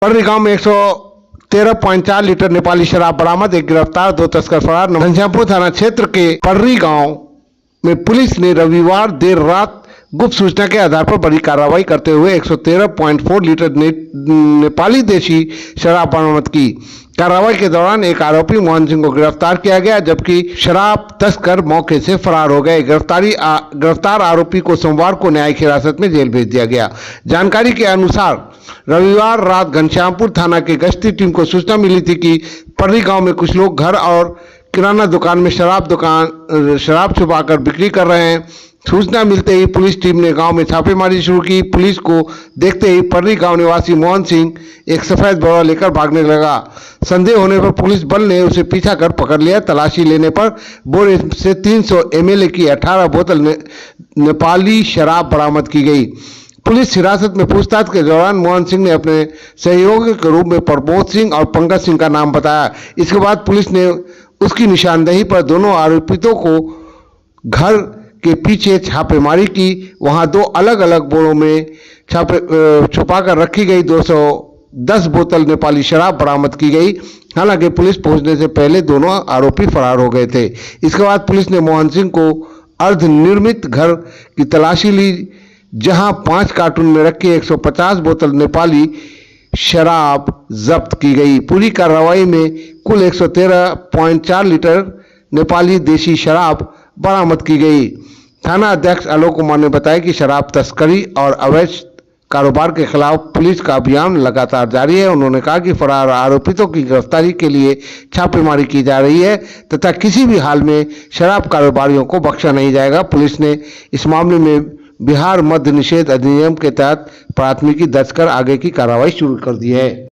पर्री गांव में 113.4 लीटर नेपाली शराब बरामद, एक गिरफ्तार, 2 तस्कर फरार। घनश्यामपुर थाना क्षेत्र के पर्री गांव में पुलिस ने रविवार देर रात गुप्त सूचना के आधार पर बड़ी कार्रवाई करते हुए 113.4 लीटर नेपाली देशी शराब बरामद की। कार्रवाई के दौरान एक आरोपी मोहन सिंह को गिरफ्तार किया गया, जबकि शराब तस्कर मौके से फरार हो गए। गिरफ्तार आरोपी को सोमवार को न्यायिक हिरासत में जेल भेज दिया गया। जानकारी के अनुसार रविवार रात घनश्यामपुर थाना के गश्ती टीम को सूचना मिली थी कि पर्री गांव में कुछ लोग घर और किराना दुकान में शराब छुपाकर बिक्री कर रहे हैं। सूचना मिलते ही पुलिस टीम ने गांव में छापेमारी शुरू की। पुलिस को देखते ही पर्री गांव निवासी मोहन सिंह एक सफेद बोरा लेकर भागने लगा। संदेह होने पर पुलिस बल ने उसे पीछा कर पकड़ लिया। तलाशी लेने पर बोरे से 300 ml की 18 बोतल नेपाली शराब बरामद की गई। पुलिस हिरासत में पूछताछ के दौरान मोहन सिंह ने अपने सहयोगी के रूप में प्रबोध सिंह और पंकज सिंह का नाम बताया। इसके बाद पुलिस ने उसकी निशानदेही पर दोनों आरोपितों को घर के पीछे छापेमारी की। वहां 2 अलग अलग बोरों में छुपाकर रखी गई 210 बोतल नेपाली शराब बरामद की गई। हालांकि पुलिस पहुंचने से पहले दोनों आरोपी फरार हो गए थे। इसके बाद पुलिस ने मोहन सिंह को अर्धनिर्मित घर की तलाशी ली, जहां 5 कार्टून में रखी 150 बोतल नेपाली शराब जब्त की गई। पूरी कार्रवाई में कुल 113.4 लीटर नेपाली देशी शराब बरामद की गई। थाना अध्यक्ष आलोक कुमार ने बताया कि शराब तस्करी और अवैध कारोबार के खिलाफ पुलिस का अभियान लगातार जारी है। उन्होंने कहा कि फरार आरोपितों की गिरफ्तारी के लिए छापेमारी की जा रही है तथा किसी भी हाल में शराब कारोबारियों को बख्शा नहीं जाएगा। पुलिस ने इस मामले में बिहार मद्य निषेध अधिनियम के तहत प्राथमिकी दर्ज कर आगे की कार्रवाई शुरू कर दी है।